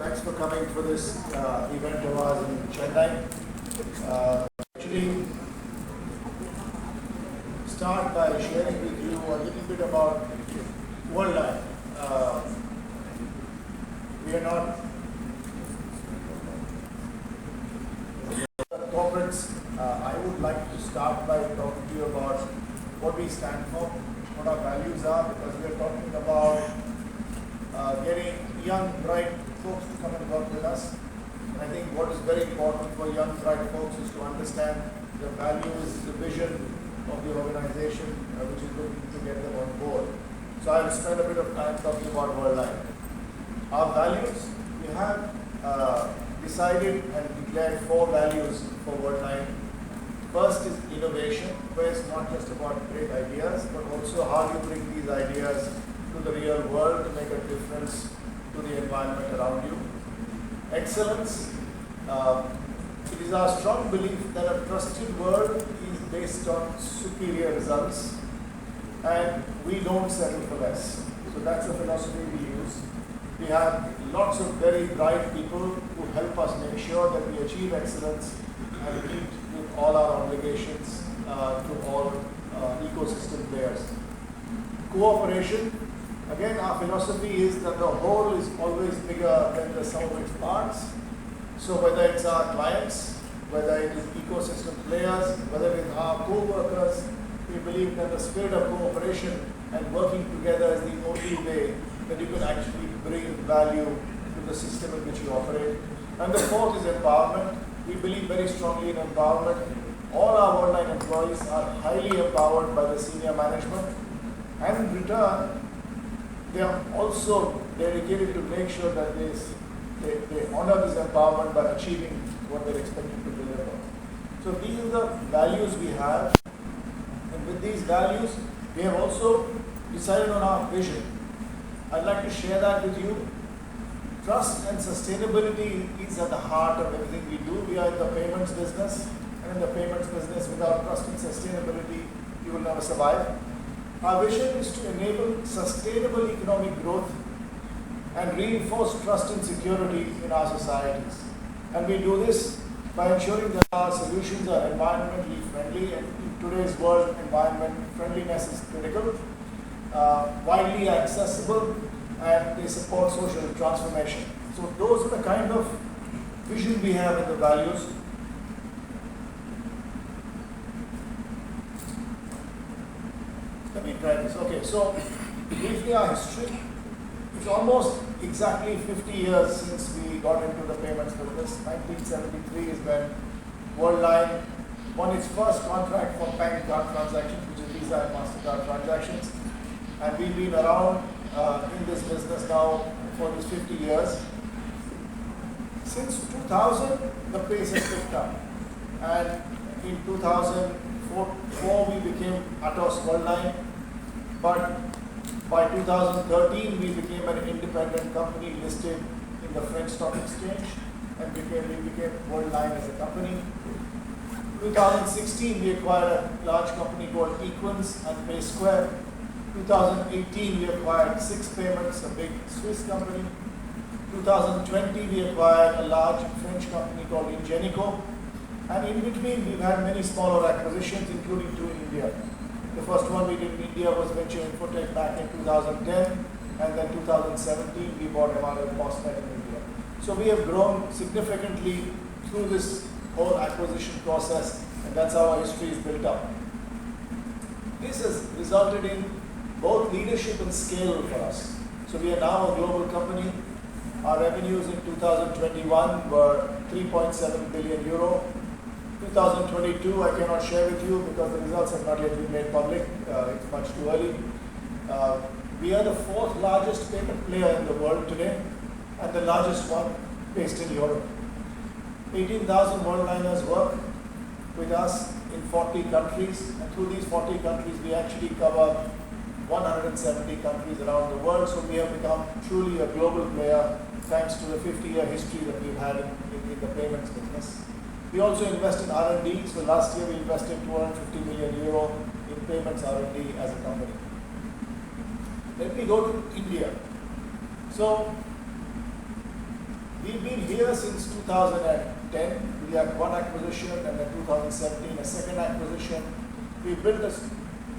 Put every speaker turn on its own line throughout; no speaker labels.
Thanks for coming for this event of ours in Chennai. Actually, start by sharing with you a little bit about Worldline. We are not corporates. I would like to start by talking to you about what we stand for, what our values are, because we are talking about getting young, bright folks to come and work with us. And I think what is very important for young, bright folks is to understand the values, the vision of the organization, which is looking to get them on board. So I will spend a bit of time talking about Worldline. Our values, we have decided and declared 4 values for Worldline. First is innovation, where it's not just about great ideas, but also how you bring these ideas to the real world to make a difference to the environment around you. Excellence, it is our strong belief that a trusted world is based on superior results, and we don't settle for less. So that's the philosophy we use. We have lots of very bright people who help us make sure that we achieve excellence and meet with all our obligations to all ecosystem players. Cooperation, again, our philosophy is that the whole is always bigger than the sum of its parts. So whether it's our clients, whether it is ecosystem players, whether it is our co-workers, we believe that the spirit of cooperation and working together is the only way that you can actually bring value to the system in which you operate. And the fourth is empowerment. We believe very strongly in empowerment. All our Worldline employees are highly empowered by the senior management, and in return, they are also dedicated to make sure that they honor this empowerment by achieving what they're expected to deliver. So these are the values we have, and with these values, we have also decided on our vision. I'd like to share that with you. Trust and sustainability is at the heart of everything we do. We are in the payments business, and in the payments business, without trust and sustainability, you will never survive. Our vision is to enable sustainable economic growth and reinforce trust and security in our societies. And we do this by ensuring that our solutions are environmentally friendly, and in today's world, environment friendliness is critical, widely accessible, and they support social transformation. So those are the kind of vision we have in the values. Let me try this. Okay, so briefly our history. It's almost exactly 50 years since we got into the payments business. 1973 is when Worldline won its first contract for bank card transactions, which is Visa and MasterCard transactions. And we've been around in this business now for these 50 years. Since 2000, the pace has picked up. And in 2004, we became Atos Worldline. But by 2013, we became an independent company listed in the French Stock Exchange, and we became Worldline as a company. 2016, we acquired a large company called Equins and PaySquare. 2018, we acquired Six Payments, a big Swiss company. 2020, we acquired a large French company called Ingenico. And in between, we've had many smaller acquisitions, including 2 in India. The first one we did in India was Venture Infotech back in 2010, and then 2017, we bought Emmanuel Postnet in India. So we have grown significantly through this whole acquisition process, and that's how our history is built up. This has resulted in both leadership and scale for us. So we are now a global company. Our revenues in 2021 were 3.7 billion euro. 2022 I cannot share with you because the results have not yet been made public. It's much too early. We are the 4th largest payment player in the world today, and the largest one based in Europe. 18,000 Worldliners work with us in 40 countries, and through these 40 countries we actually cover 170 countries around the world. So we have become truly a global player thanks to the 50-year history that we've had in the payments business. We also invest in R&D. So last year we invested 250 million euro in payments R&D as a company. Let me go to India. So We've been here since 2010. We had one acquisition, and then 2017 a second acquisition. We built a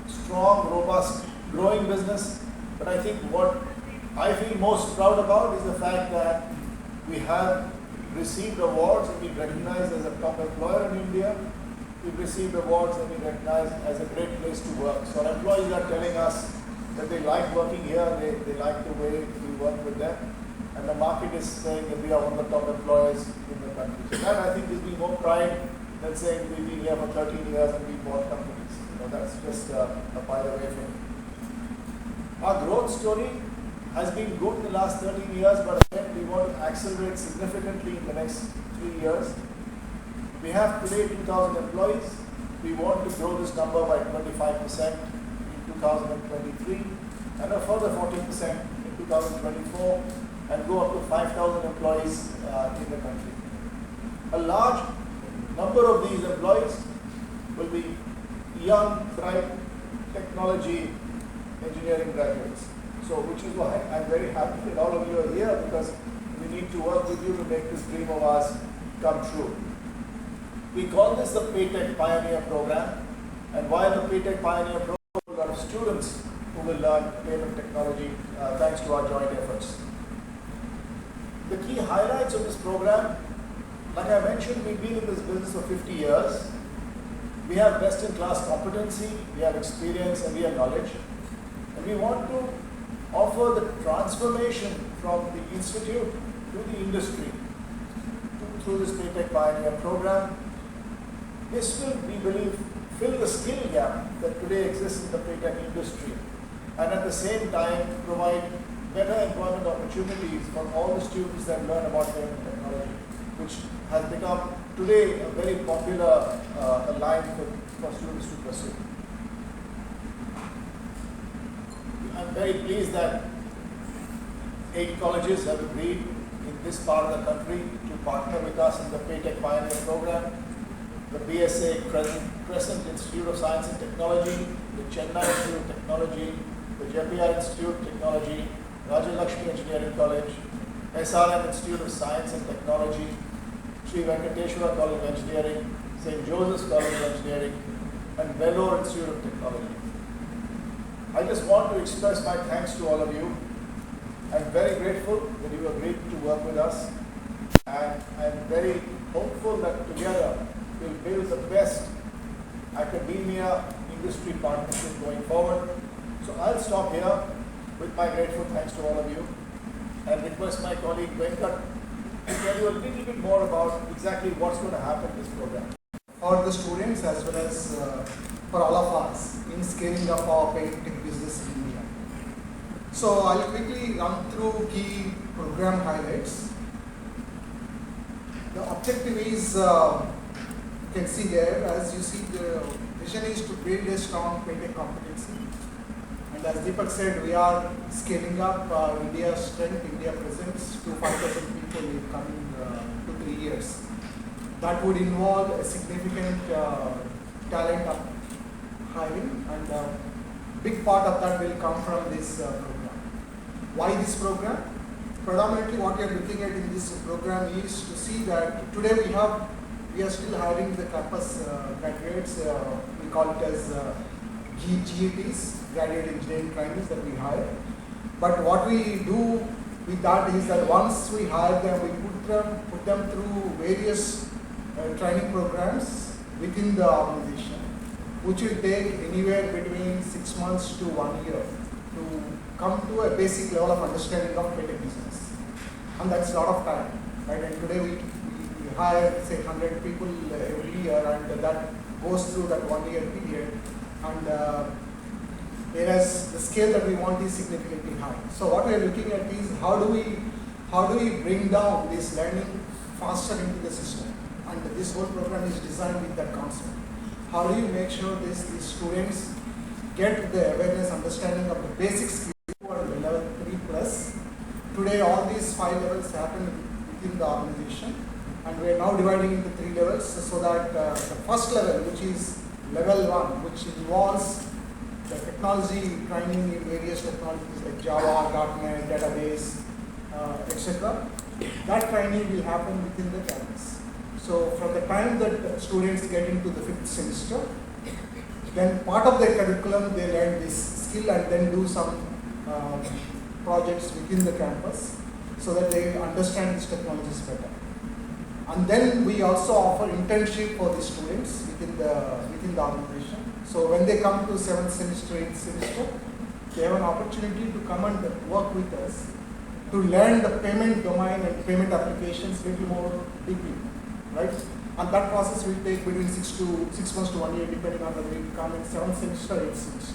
strong, robust, growing business. But I think what I feel most proud about is the fact that we have received awards and been recognized as a top employer in India. We've received awards and been recognized as a great place to work. So our employees are telling us that they like working here, they like the way we work with them. And the market is saying that we are one of the top employers in the country. So that I think gives me more pride than saying we've been here for 13 years and we bought companies. That's just a by the way for me. Our growth story has been good in the last 13 years, but again, we want to accelerate significantly in the next 3 years. We have today 2,000 employees. We want to grow this number by 25% in 2023 and a further 40% in 2024 and go up to 5,000 employees in the country. A large number of these employees will be young, bright technology engineering graduates. So which is why I'm very happy that all of you are here, because we need to work with you to make this dream of ours come true. We call this the PayTech Pioneer Programme, and while the PayTech Pioneer Programme, a lot of students who will learn payment technology thanks to our joint efforts. The key highlights of this program, like I mentioned, we've been in this business for 50 years. We have best-in-class competency, we have experience, and we have knowledge. And we want to offer the transformation from the institute to the industry through this PayTech Pioneer Programme. This will, we believe, fill the skill gap that today exists in the PayTech industry, and at the same time provide better employment opportunities for all the students that learn about payment technology, which has become today a very popular line for students to pursue. I'm very pleased that 8 colleges have agreed in this part of the country to partner with us in the PayTech Pioneer Programme. The BSA Crescent Institute of Science and Technology, the Chennai Institute of Technology, the Jeppiaar Institute of Technology, Rajalakshmi Engineering College, SRM Institute of Science and Technology, Sri Venkateshwara College of Engineering, St. Joseph's College of Engineering, and Vellore Institute of Technology. I just want to express my thanks to all of you. I'm very grateful that you agreed to work with us, and I'm very hopeful that together we'll build the best academia industry partnership going forward. So I'll stop here with my grateful thanks to all of you and request my colleague Venkat to tell you a little bit more about exactly what's going to happen in this program.
For the students as well as for all of us in scaling up our PayTech business in India. So I'll quickly run through key program highlights. The objective is, you can see there, as you see, the vision is to build a strong PayTech competency. And as Deepak said, we are scaling up India's strength, India presence to 5,000 people in coming 2-3 years. That would involve a significant talent up hiring, and a big part of that will come from this program. Why this program? Predominantly what we are looking at in this program is to see that today we are still hiring the campus graduates, we call it as GETs, graduate engineering trainees that we hire. But what we do with that is that once we hire them, we put them through various training programs within the organization, which will take anywhere between 6 months to 1 year to come to a basic level of understanding of PayTech business. And that's a lot of time, right? And today we hire, say, 100 people every year, and that goes through that 1 year period. And whereas the scale that we want is significantly high. So what we are looking at is how do we bring down this learning faster into the system? And this whole program is designed with that concept. How do you make sure these students get the awareness, understanding of the basic skills at level 3 plus? Today all these 5 levels happen within the organization, and we are now dividing into 3 levels so that the first level, which is level 1, which involves the technology training in various technologies like Java, .NET, database, etc. That training will happen within the campus. So from the time that students get into the 5th semester, then part of their curriculum they learn this skill and then do some projects within the campus so that they understand these technologies better. And then we also offer internship for the students within the organization. So when they come to 7th semester, 8th semester, they have an opportunity to come and work with us to learn the payment domain and payment applications little more deeply, right? And that process will take between 6 months to 1 year, depending on whether we come in 7th semester or 8th semester,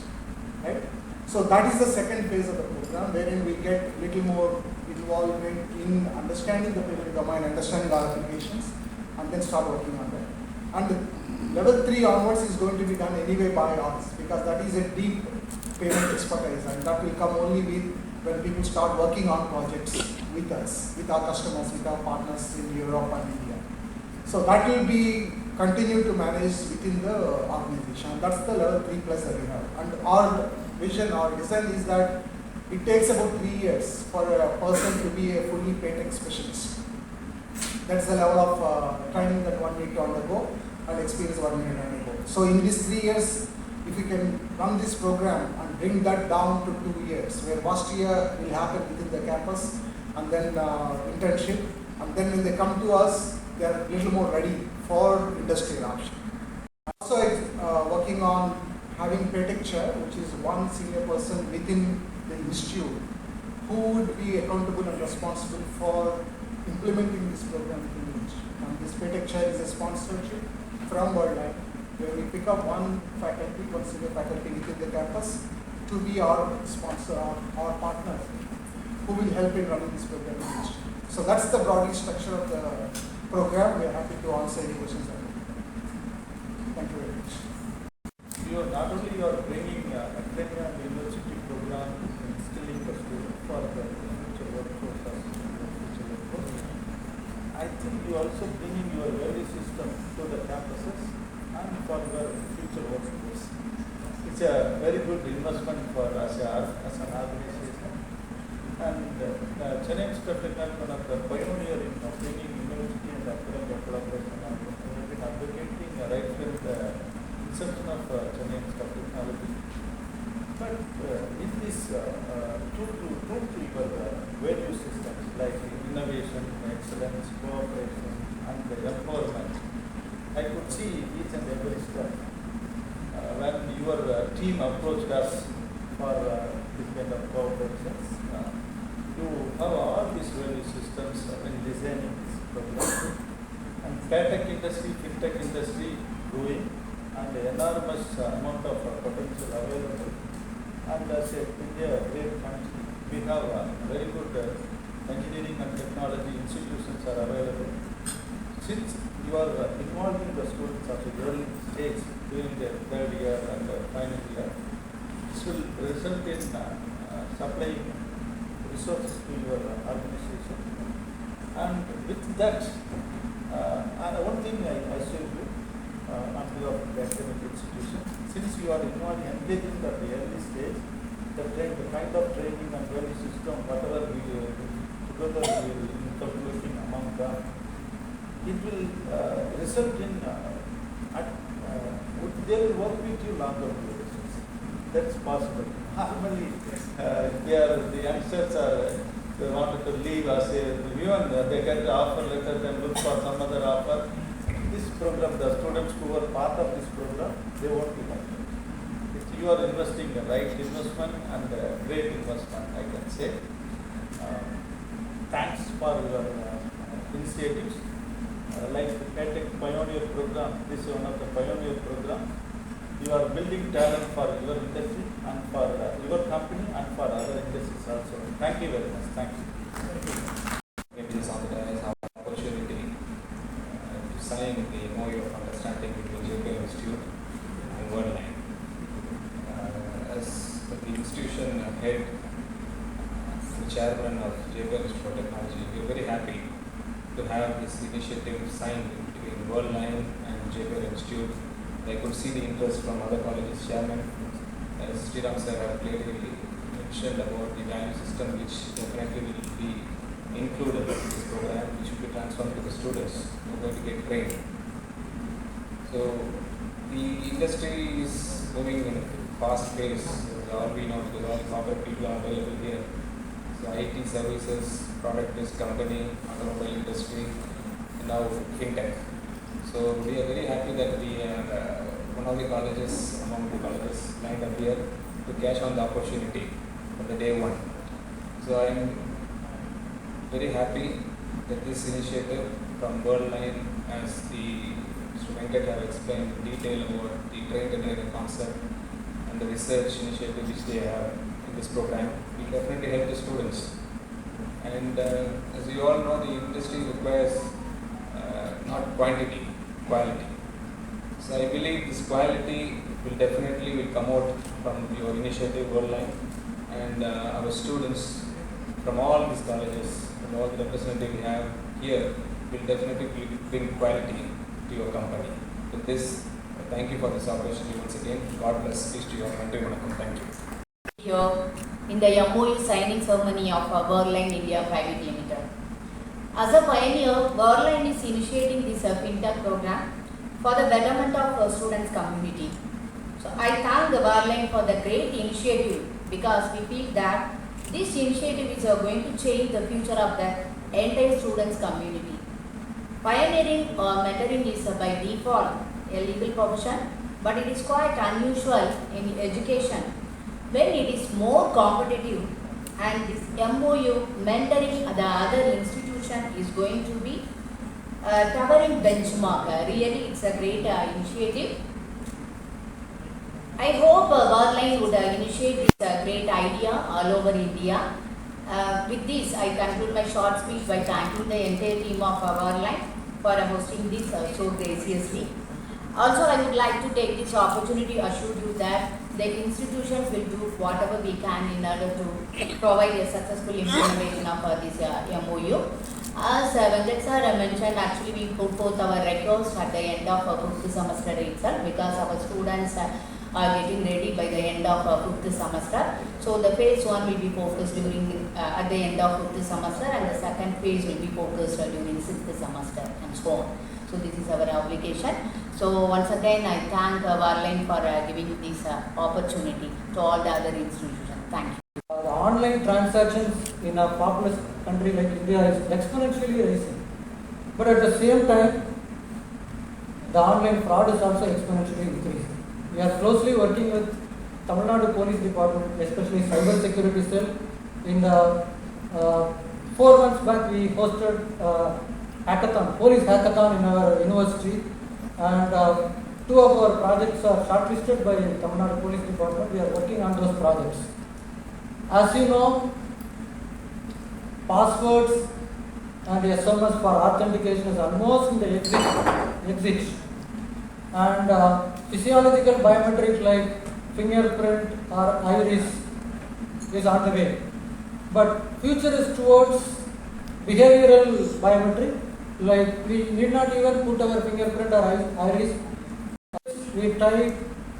right? So that is the second phase of the program, wherein we get little more involvement in understanding the payment domain, understanding our applications, and then start working on that. And level 3 onwards is going to be done anyway by us, because that is a deep payment expertise, and that will come only with when people start working on projects with us, with our customers, with our partners in Europe and India. So that will be continued to manage within the organization. That's the level 3 plus that we have. And our vision, our design is that it takes about 3 years for a person to be a fully PayTech specialist. That's the level of training that one need to undergo and experience one need to undergo. So in these 3 years, if we can run this program and bring that down to 2 years, where first year will happen within the campus and then internship, and then when they come to us, they are a little more ready for industrial option. Also working on having PayTech chair, which is one senior person within the institute who would be accountable and responsible for implementing this program within the institute. And this PayTech chair is a sponsorship from Worldline, where we pick up one faculty, one senior faculty within the campus to be our sponsor, our partner, who will help in running this program in the institute. So that's the broad structure of the program. We are happy to answer any questions. Thank you very much.
You are not only bringing academia and university program instilling the student for the future workforce as future workforce. I think you are also bringing your value system to the campuses and for your future workforce. It's a very good investment for us as an organization. And Chennai Institute of one of the pioneer in bringing university and academic collaboration, and we have been advocating right from the inception of Chennai Institute of Technology. But in this true to your value systems like innovation, excellence, cooperation, and the empowerment, I could see each and every step. When your team approached us for this kind of cooperations, you have all these value systems in designing this program. And PayTech industry, FinTech industry growing, and enormous amount of potential available. And as India, a great country, we have very good engineering and technology institutions are available. Since you are involving the students at the early stage during their 3rd year and final year, this will result in supplying resources to your organization. And with that, one thing I share with you on behalf of the academic institution, since you are involved engaging at the early stage, the kind of training and value system, whatever we together we will interpolating among them, it will result in they will work with you longer durations. That's possible. Normally, the youngsters they wanted to leave us, even they get the offer letter, then look for some other offer. This program, the students who are part of this program, they won't be like that. If you are investing the right investment and great investment, I can say. Thanks for your initiatives. Like the PayTech Pioneer Programme, this is one of the pioneer programs. You are building talent for your industry and for your company and for other industries also. Thank you very much. Thank you.
It is on the opportunity to sign the MOU of understanding between Jeppiaar Institute and Worldline. As the institution head, the chairman of Jeppiaar Institute of Technology, we are very happy to have this initiative signed between Worldline and Jeppiaar Institute. I could see the interest from other colleges chairman, as Sriram sir have clearly mentioned about the value system, which definitely will be included in this program, which will be transformed to the students who are going to get trained. So the industry is moving in a fast pace, as all we know, because all corporate people are available here. So IT services, product-based company, automobile industry, and now fintech. So we are very happy that we are one of the colleges, among the colleges lined up here to catch on the opportunity from the day one. So I am very happy that this initiative from Worldline, as the Mr. Venkat have explained in detail about the train the trainer concept and the research initiative which they have in this program, will definitely help the students. And as you all know, the industry requires not quantity, quality. So I believe this quality will come out from your initiative, Worldline, and our students from all these colleges and all the representatives we have here will definitely bring quality to your company. With this, thank you for this opportunity once again. God bless. Peace to your country. Thank you.
Here in the MOU signing ceremony of Worldline India Private Limited. As a pioneer, Worldline is initiating this FinTech program for the betterment of students' community. So I thank the Worldline for the great initiative, because we feel that this initiative is going to change the future of the entire students' community. Pioneering or mentoring is by default a legal profession, but it is quite unusual in education when it is more competitive, and this MOU mentoring the other institution is going to be towering benchmark. Really, it's a great initiative. I hope Worldline would initiate this great idea all over India. With this, I conclude my short speech by thanking the entire team of Worldline for hosting this so graciously. Also, I would like to take this opportunity to assure you that the institutions will do whatever we can in order to provide a successful implementation of this MOU. As Venkateshwara mentioned, actually we put forth our records at the end of 5th semester itself, because our students are getting ready by the end of 5th semester. So the phase 1 will be focused during at the end of 5th semester, and the second phase will be focused during 6th semester, and so on. So this is our obligation. So once again, I thank Worldline for giving this opportunity to all the other institutions. Thank you.
The online transactions in a populous country like India is exponentially rising. But at the same time, the online fraud is also exponentially increasing. We are closely working with Tamil Nadu Police Department, especially Cyber Security Cell. In the 4 months back, we hosted hackathon, police hackathon in our university, and 2 of our projects are shortlisted by Tamil Nadu Police Department. We are working on those projects. As you know, passwords and SMS for authentication is almost in the exit. And physiological biometric like fingerprint or iris is on the way. But future is towards behavioral biometric, like we need not even put our fingerprint or iris. We type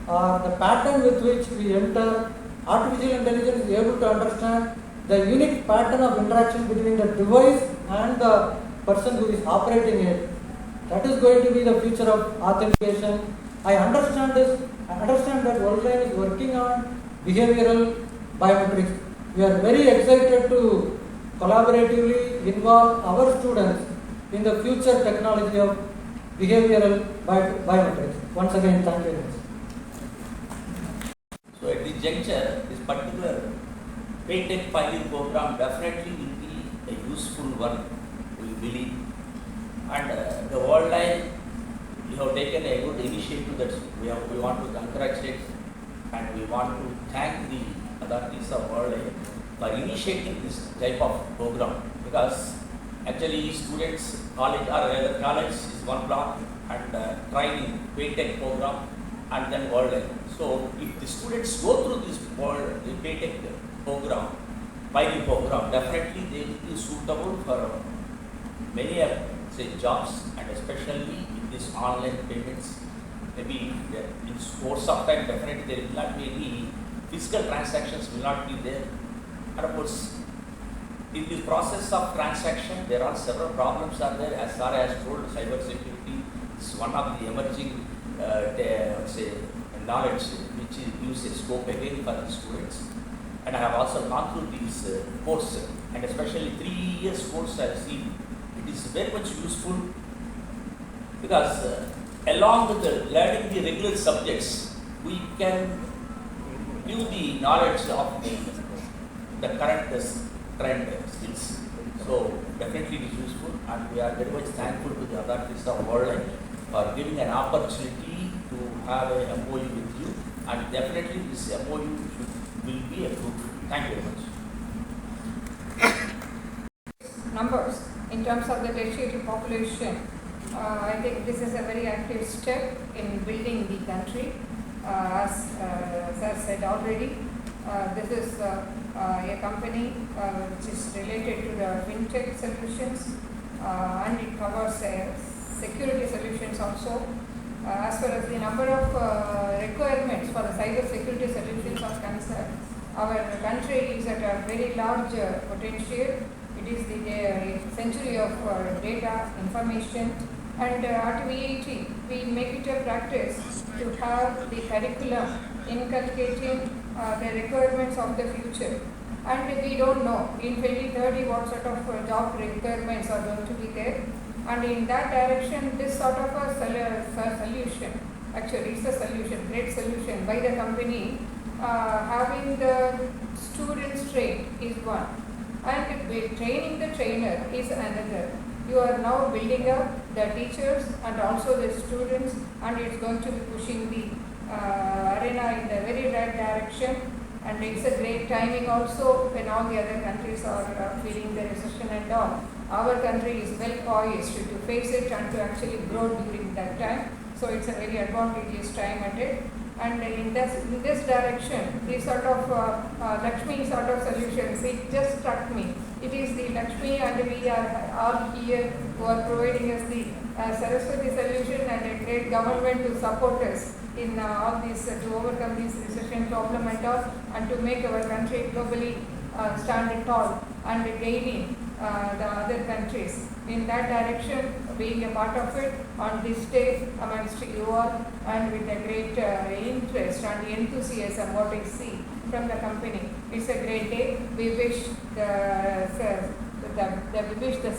the pattern with which we enter. Artificial intelligence is able to understand the unique pattern of interaction between the device and the person who is operating it. That is going to be the future of authentication. I understand that Worldline is working on behavioral biometrics. We are very excited to collaboratively involve our students in the future technology of behavioral biometrics. Once again, thank you.
So at this juncture, this particular PayTech Pioneer Programme definitely will be a useful one, we believe. And the Worldline, you have taken a good initiative that we want to congratulate, and we want to thank the authorities of Worldline for initiating this type of program, because actually students, college is one block, and training, PayTech program, and then Worldline. So if the students go through this the PayTech program, Pioneer program, definitely they will be suitable for many jobs, and especially in this online payments. Maybe in course of time, definitely there will not be any physical transactions will not be there. And of course, In the process of transaction, there are several problems are there. As Sara has told, cyber security is one of the emerging knowledge which gives a scope again for the students. And I have also gone through these courses, and especially 3 years course I have seen. It is very much useful because along with learning the regular subjects, we can give the knowledge of the current trend skills. So definitely it is useful, and we are very much thankful to the authorities of Worldline for giving an opportunity to have a MOU with you, and definitely this MOU will be approved. Thank you very much.
Numbers in terms of the tertiary population, I think this is a very active step in building the country. As Sir said already, this is a company which is related to the fintech solutions, and it covers security solutions also. As far as the number of requirements for the cyber security solutions are concerned, our country is at a very large potential. It is the century of data, information, and at VIT we make it a practice to have the curriculum inculcating the requirements of the future. And we don't know in 2030 what sort of job requirements are going to be there. And in that direction, this sort of a solution, actually it's a solution, great solution by the company, having the students trained is one, and training the trainer is another. You are now building up the teachers and also the students, and it's going to be pushing the arena in the very right direction. And it's a great timing also when all the other countries are feeling the recession and all. Our country is well poised to face it and to actually grow during that time. So it's a very advantageous time at it. And in this direction, these sort of Lakshmi sort of solutions, it just struck me. It is the Lakshmi, and we are all here who are providing us the Saraswati solution, and a great government to support us in all these to overcome this recession problem and all, and to make our country globally stand tall and gaining the other countries. In that direction, being a part of it on this day amongst you all, and with a great interest and enthusiasm what I see from the company. It's a great day. We wish the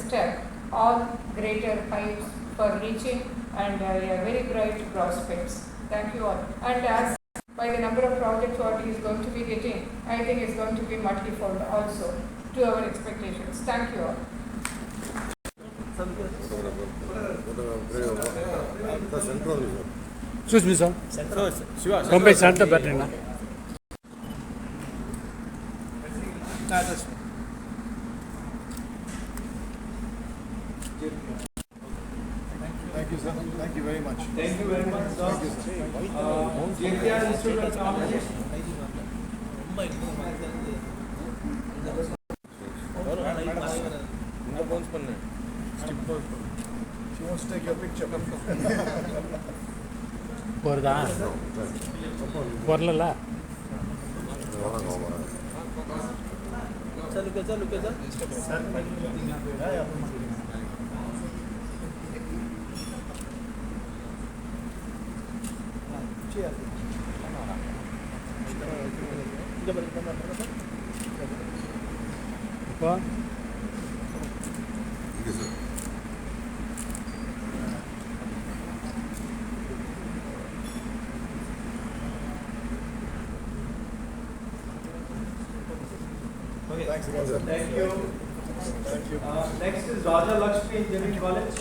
step all greater heights for reaching, and very bright prospects. Thank you all. And as by the number of projects what he is going to be getting, I think it's going to be multifold also to our expectations. Thank you all.
Excuse me, sir. Come by center better now.
Thank you, sir. Thank you very much.
Thank you very much, sir.
Thank you, sir.
Jeppiaar Institute
She wants to take your picture.
போறதா வரல இப்போ
Thanks again, sir.
Thank you.
Thank you.
Next is Rajalakshmi Engineering College.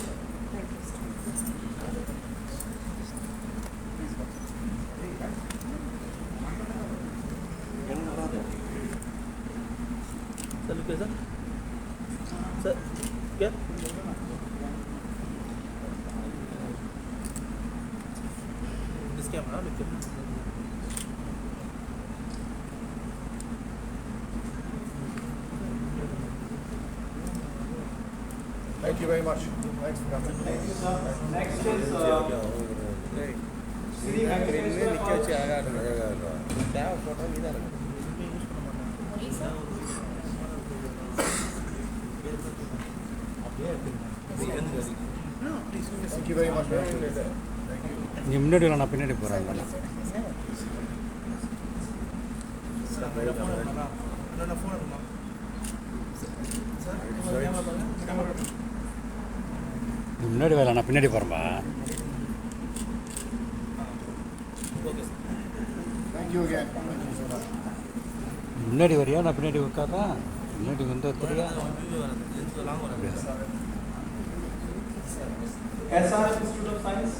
Sir, क्या? इसके हमारा लिखो.
Thank you very much. Thanks for coming.
Thank you, sir. Next is Sri Venkateshwara.
Thank you very much.
இங்கே முன்னாடி வரலாம், நான் பின்னாடி போகிறேன். முன்னாடி வரலாம், நான் பின்னாடி போகிறேன்பா.
Thank you again.
முன்னாடி வரியா, நான் பின்னாடி உட்காரா? முன்னாடி வந்து தெரியா?
SRF Institute of Science.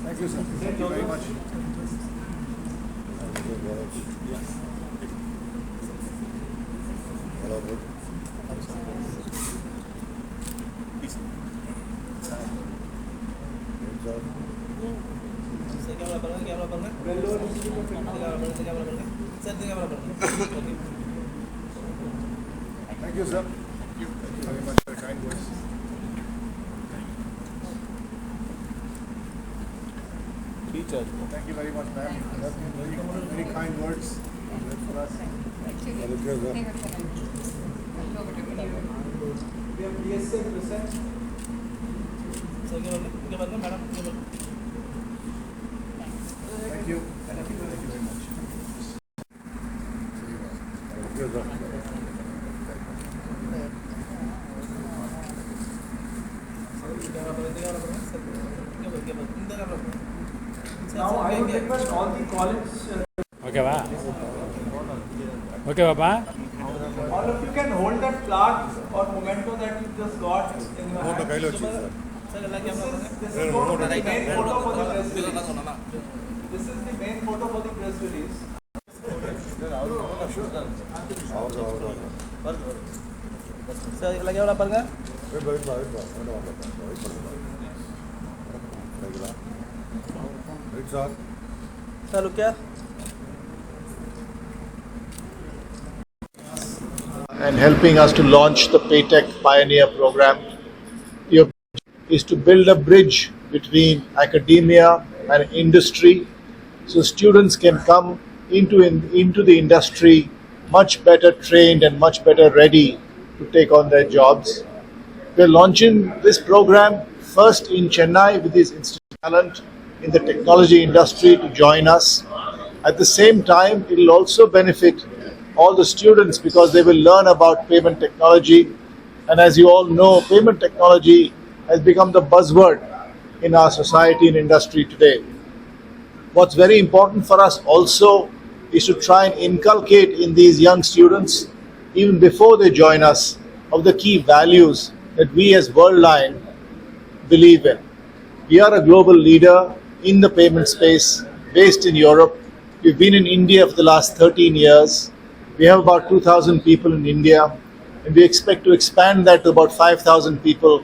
Thank you, sir. Thank you very much.
Vellore Institute of Technology.
Thank you, sir. Thank you very much for your kind words. Thank you very much, ma'am. That's very, very kind words for us.
We have PSA Crescent.
Thank you. Thank you very much.
Now I would request all the college.
ஓகேவா? ஓகேவாப்பா?
All of you can hold that plaque or memento that you just got in your hand. This is the main photo for the press release. This is the main photo for the press release.
And helping us to launch the PayTech Pioneer Programme. The objective is to build a bridge between academia and industry, so students can come into the industry much better trained and much better ready to take on their jobs. We're launching this program first in Chennai with this institute of talent in the technology industry to join us. At the same time, it will also benefit all the students because they will learn about payment technology. And as you all know, payment technology has become the buzzword in our society and industry today. What's very important for us also is to try and inculcate in these young students, even before they join us, of the key values that we as Worldline believe in. We are a global leader in the payment space, based in Europe. We've been in India for the last 13 years. We have about 2,000 people in India, and we expect to expand that to about 5,000 people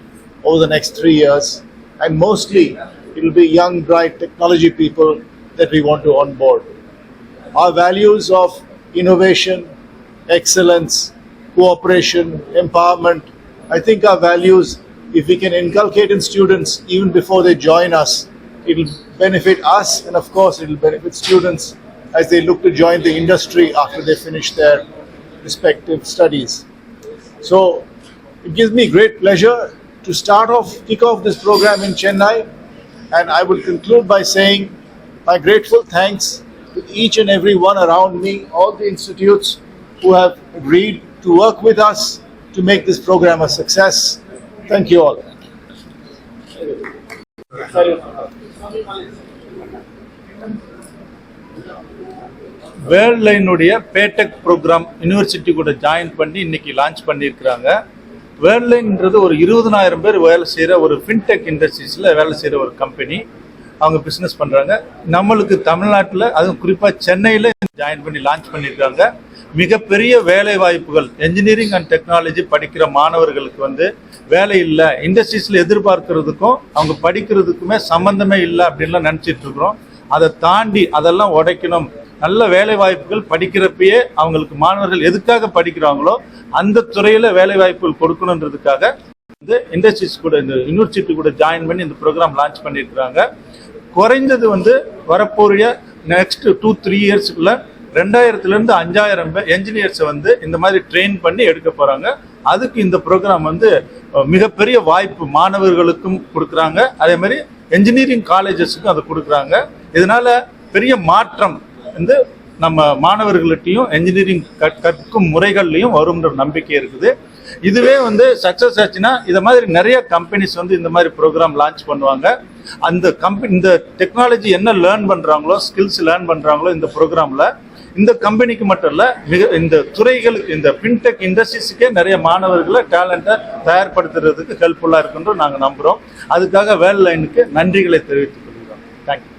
over the next 3 years. And mostly, it will be young, bright technology people that we want to onboard. Our values of innovation, excellence, cooperation, empowerment, I think our values, if we can inculcate in students even before they join us, it will benefit us, and of course it will benefit students as they look to join the industry after they finish their respective studies. So it gives me great pleasure to kick off this program in Chennai, and I will conclude by saying my grateful thanks to each and every one around me, all the institutes who have agreed to work with us to make this program a success. Thank you all.
வேர்ல்ட்லைனுடைய paytech program university கூட join பண்ணி இன்னைக்கு launch பண்ணியிருக்கிறாங்க. வேர்ல்ட்லைன்ன்றது ஒரு 20,000 பேர் வேலை செய்கிற ஒரு ஃபின்டெக் இண்டஸ்ட்ரீஸில் வேலை செய்கிற ஒரு கம்பெனி. அவங்க பிஸ்னஸ் பண்ணுறாங்க. நம்மளுக்கு தமிழ்நாட்டில், அதுவும் குறிப்பாக சென்னையில் ஜாயின் பண்ணி லான்ச் பண்ணியிருக்காங்க. மிகப்பெரிய வேலை வாய்ப்புகள், என்ஜினியரிங் அண்ட் டெக்னாலஜி படிக்கிற மாணவர்களுக்கு வேலை இல்லை, இண்டஸ்ட்ரீஸில் எதிர்பார்க்கறதுக்கும் அவங்க படிக்கிறதுக்குமே சம்மந்தமே இல்லை அப்படின்லாம் நினச்சிட்டு இருக்கிறோம். அதை தாண்டி அதெல்லாம் உடைக்கணும், நல்ல வேலை வாய்ப்புகள் படிக்கிறப்பயே அவங்களுக்கு மாணவர்கள் எதுக்காக படிக்கிறாங்களோ அந்த துறையில் வேலை வாய்ப்புகள் கொடுக்கணுன்றதுக்காக இந்த இண்டஸ்ட்ரீஸ் கூட இந்த யூனிவர்சிட்டி கூட ஜாயின் பண்ணி இந்த ப்ரோக்ராம் லான்ச் பண்ணியிருக்கிறாங்க. குறைந்தது வரப்போறிய நெக்ஸ்ட் 2-3 இயர்ஸ்க்குள்ள 2000 5000 என்ஜினியர்ஸை இந்த மாதிரி ட்ரெயின் பண்ணி எடுக்க போறாங்க. அதுக்கு இந்த ப்ரோக்ராம் மிகப்பெரிய வாய்ப்பு மாணவர்களுக்கும் கொடுக்குறாங்க, அதே மாதிரி என்ஜினியரிங் காலேஜஸுக்கும் அதை கொடுக்குறாங்க. இதனால பெரிய மாற்றம் நம்ம மாணவர்கள்ட்டையும் என்ஜினியரிங் கற்கும் முறைகள்லையும் வரும்ன்ற நம்பிக்கை இருக்குது. இதுவே சக்சஸ் ஆச்சுன்னா இதை மாதிரி நிறைய கம்பெனிஸ் இந்த மாதிரி ப்ரோக்ராம் லான்ச் பண்ணுவாங்க. அந்த கம்பெனி இந்த டெக்னாலஜி என்ன லேர்ன் பண்றாங்களோ, ஸ்கில்ஸ் லேர்ன் பண்றாங்களோ இந்த ப்ரோக்ராம்ல இந்த கம்பெனிக்கு மட்டும் இல்ல, இந்த துறைகளுக்கு இந்த ஃபின்டெக் இண்டஸ்ட்ரீஸுக்கே நிறைய மாணவர்களை டேலண்ட்டை தயார்படுத்துறதுக்கு ஹெல்ப்ஃபுல்லா இருக்குன்னு நாங்க நம்புறோம். அதுக்காக வேர்ல்ட் லைனுக்கு நன்றிகளை தெரிவித்துக் கொள்கிறோம். தேங்க்யூ.